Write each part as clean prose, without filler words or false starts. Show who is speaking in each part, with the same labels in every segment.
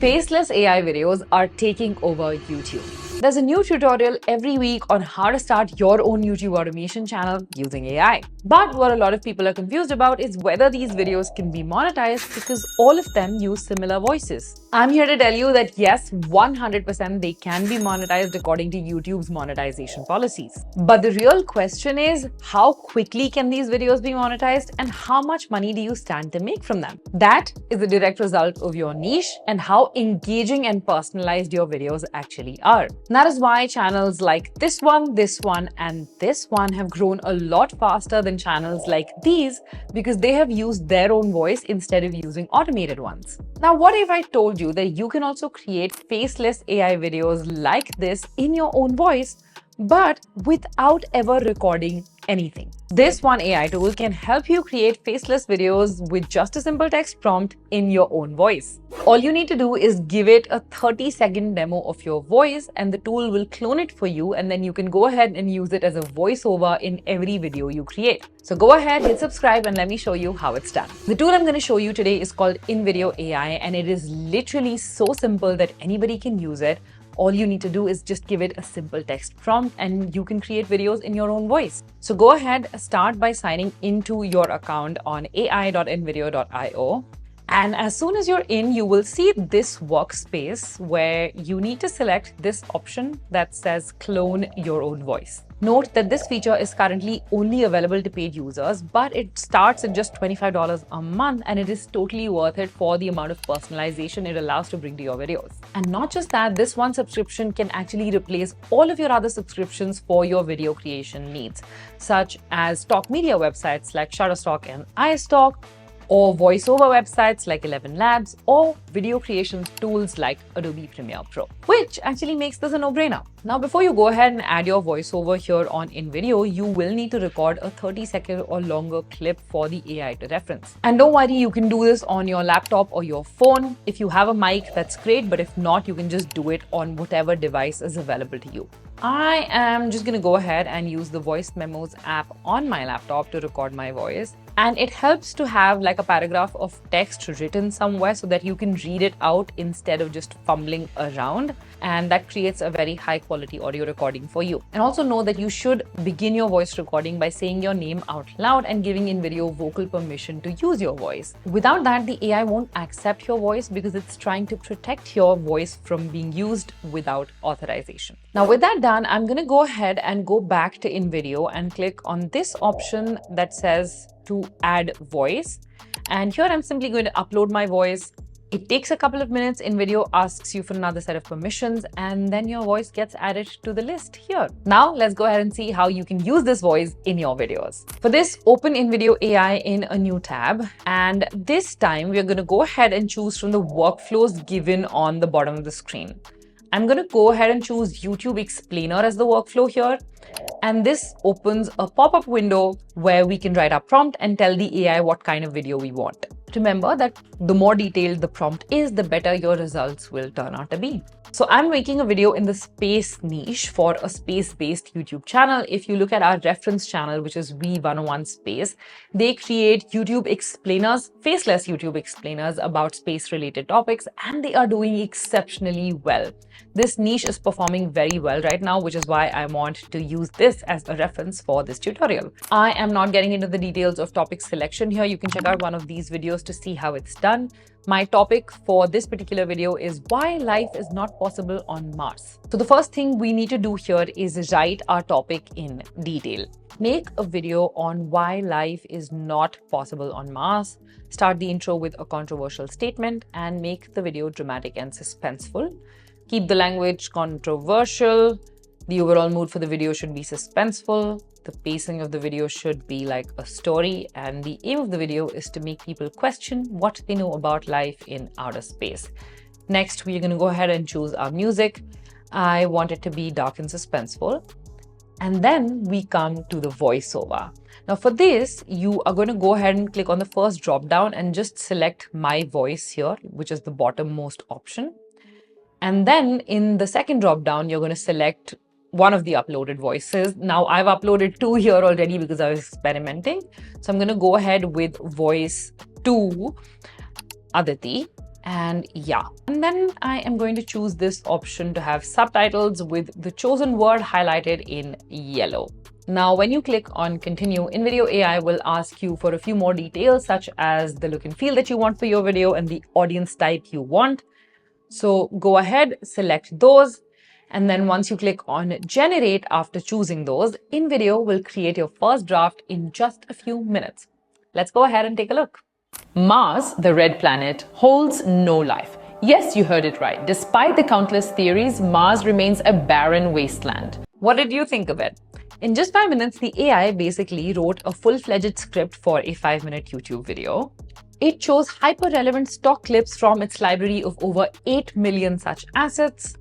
Speaker 1: Faceless AI videos are taking over YouTube. There's a new tutorial every week on how to start your own YouTube automation channel using AI. But what a lot of people are confused about is whether these videos can be monetized because all of them use similar voices. I'm here to tell you that yes, 100% they can be monetized according to YouTube's monetization policies. But the real question is, how quickly can these videos be monetized and how much money do you stand to make from them? That is a direct result of your niche and how engaging and personalized your videos actually are. And that is why channels like this one, and this one have grown a lot faster than channels like these because they have used their own voice instead of using automated ones. Now, what if I told you that you can also create faceless AI videos like this in your own voice, but without ever recording anything? This one AI tool can help you create faceless videos with just a simple text prompt in your own voice. All you need to do is give it a 30-second demo of your voice and the tool will clone it for you, and then you can go ahead and use it as a voiceover in every video you create. So go ahead, hit subscribe and let me show you how it's done. The tool I'm going to show you today is called Invideo AI, and it is literally so simple that anybody can use it. All you need to do is just give it a simple text prompt and you can create videos in your own voice. So go ahead, start by signing into your account on ai.invideo.io. And as soon as you're in, you will see this workspace where you need to select this option that says clone your own voice. Note that this feature is currently only available to paid users, but it starts at just $25 a month and it is totally worth it for the amount of personalization it allows to bring to your videos. And not just that, this one subscription can actually replace all of your other subscriptions for your video creation needs, such as stock media websites like Shutterstock and iStock, or voiceover websites like 11 Labs, or video creation tools like Adobe Premiere Pro, which actually makes this a no-brainer. Now, before you go ahead and add your voiceover here on Invideo, you will need to record a 30-second or longer clip for the AI to reference. And don't worry, you can do this on your laptop or your phone. If you have a mic, that's great, but if not, you can just do it on whatever device is available to you. I am just going to go ahead and use the Voice Memos app on my laptop to record my voice. And it helps to have like a paragraph of text written somewhere so that you can read it out instead of just fumbling around. And that creates a very high quality audio recording for you. And also know that you should begin your voice recording by saying your name out loud and giving Invideo vocal permission to use your voice. Without that, the AI won't accept your voice because it's trying to protect your voice from being used without authorization. Now, with that done, I'm going to go ahead and go back to Invideo and click on this option that says to add voice. And here I'm simply going to upload my voice. It takes a couple of minutes. Invideo asks you for another set of permissions, and then your voice gets added to the list here. Now let's go ahead and see how you can use this voice in your videos. For this, open Invideo AI in a new tab. And this time we're going to go ahead and choose from the workflows given on the bottom of the screen. I'm going to go ahead and choose YouTube Explainer as the workflow here. And this opens a pop-up window where we can write our prompt and tell the AI what kind of video we want. Remember that the more detailed the prompt is, the better your results will turn out to be. So I'm making a video in the space niche for a space-based YouTube channel. If you look at our reference channel, which is V101 Space, they create YouTube explainers, faceless YouTube explainers about space-related topics, and they are doing exceptionally well. This niche is performing very well right now, which is why I want to use this as a reference for this tutorial. I am not getting into the details of topic selection here. You can check out one of these videos to see how it's done. My topic for this particular video is why life is not possible on Mars. So the first thing we need to do here is write our topic in detail. Make a video on why life is not possible on Mars. Start the intro with a controversial statement and make the video dramatic and suspenseful. Keep the language controversial. The overall mood for the video should be suspenseful. The pacing of the video should be like a story, and the aim of the video is to make people question what they know about life in outer space. Next, we're going to go ahead and choose our music. I want it to be dark and suspenseful. And then we come to the voiceover. Now for this, you are going to go ahead and click on the first drop down and just select my voice here, which is the bottommost option. And then in the second drop down, you're going to select one of the uploaded voices. Now I've uploaded 2 here already because I was experimenting. So I'm going to go ahead with voice 2, Aditi. And yeah, and then I am going to choose this option to have subtitles with the chosen word highlighted in yellow. Now, when you click on continue, Invideo AI will ask you for a few more details, such as the look and feel that you want for your video and the audience type you want. So go ahead, select those. And then once you click on generate after choosing those, Invideo will create your first draft in just a few minutes. Let's go ahead and take a look.
Speaker 2: Mars, the red planet, holds no life. Yes, you heard it right. Despite the countless theories, Mars remains a barren wasteland.
Speaker 1: What did you think of it? In just 5 minutes, the AI basically wrote a full-fledged script for a 5-minute YouTube video. It chose hyper-relevant stock clips from its library of over 8 million such assets.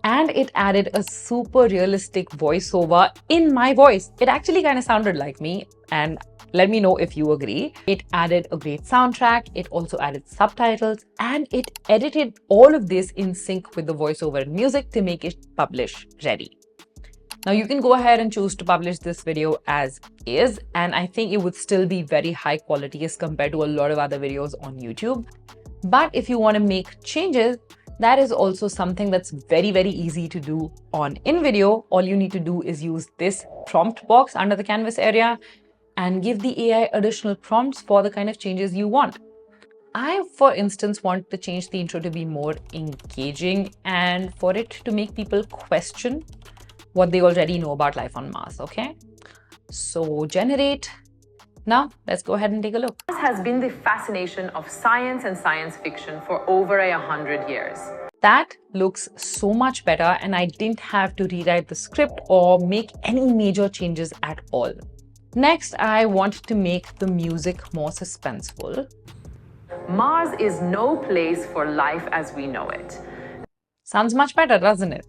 Speaker 1: And it added a super realistic voiceover in my voice. It actually kind of sounded like me, and let me know if you agree. It added a great soundtrack, it also added subtitles, and it edited all of this in sync with the voiceover and music to make it publish ready. Now you can go ahead and choose to publish this video as is, and I think it would still be very high quality as compared to a lot of other videos on YouTube. But if you want to make changes, that is also something that's very, very easy to do on Invideo. All you need to do is use this prompt box under the canvas area and give the AI additional prompts for the kind of changes you want. I, for instance, want to change the intro to be more engaging and for it to make people question what they already know about life on Mars, okay? So generate. Now, let's go ahead and take a look.
Speaker 2: Mars has been the fascination of science and science fiction for over 100 years.
Speaker 1: That looks so much better, and I didn't have to rewrite the script or make any major changes at all. Next, I want to make the music more suspenseful.
Speaker 2: Mars is no place for life as we know it.
Speaker 1: Sounds much better, doesn't it?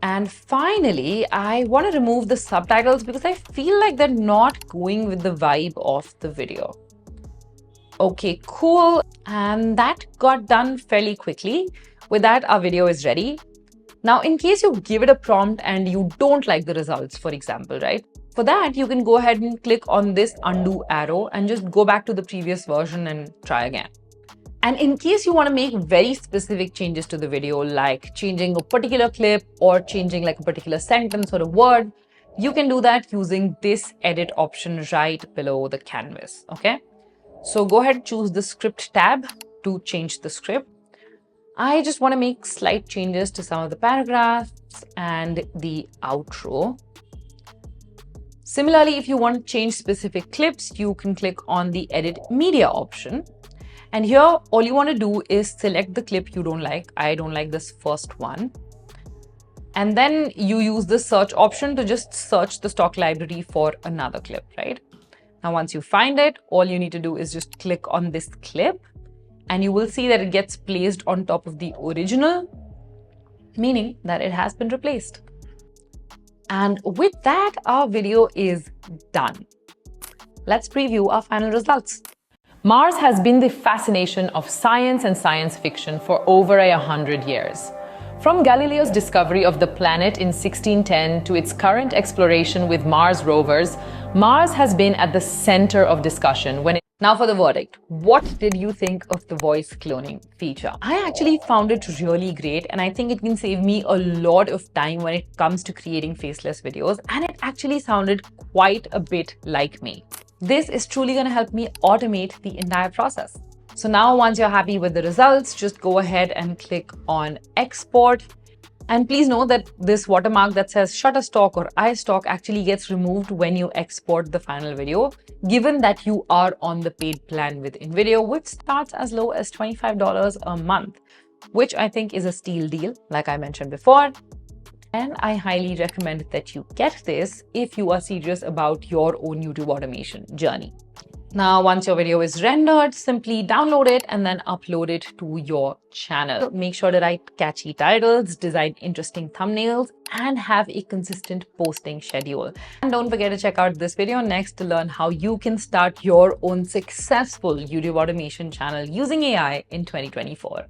Speaker 1: And finally, I want to remove the subtitles because I feel like they're not going with the vibe of the video. Okay, cool. And that got done fairly quickly. With that, our video is ready. Now, in case you give it a prompt and you don't like the results, for example, right? For that, you can go ahead and click on this undo arrow and just go back to the previous version and try again. And in case you want to make very specific changes to the video, like changing a particular clip or changing like a particular sentence or a word, you can do that using this edit option right below the canvas, okay? So go ahead and choose the script tab to change the script. I just want to make slight changes to some of the paragraphs and the outro. Similarly, if you want to change specific clips, you can click on the edit media option. And here, all you want to do is select the clip you don't like. I don't like this first one. And then you use the search option to just search the stock library for another clip, right? Now, once you find it, all you need to do is just click on this clip and you will see that it gets placed on top of the original, meaning that it has been replaced. And with that, our video is done. Let's preview our final results.
Speaker 2: Mars has been the fascination of science and science fiction for over 100 years. From Galileo's discovery of the planet in 1610 to its current exploration with Mars rovers, Mars has been at the center of discussion when it...
Speaker 1: Now for the verdict. What did you think of the voice cloning feature? I actually found it really great, and I think it can save me a lot of time when it comes to creating faceless videos, and it actually sounded quite a bit like me. This is truly going to help me automate the entire process. So now once you're happy with the results, just go ahead and click on export. And please know that this watermark that says Shutterstock or iStock actually gets removed when you export the final video, given that you are on the paid plan with Invideo, which starts as low as $25 a month, which I think is a steal deal, like I mentioned before. And I highly recommend that you get this if you are serious about your own YouTube automation journey. Now, once your video is rendered, simply download it and then upload it to your channel. Make sure to write catchy titles, design interesting thumbnails, and have a consistent posting schedule. And don't forget to check out this video next to learn how you can start your own successful YouTube automation channel using AI in 2024.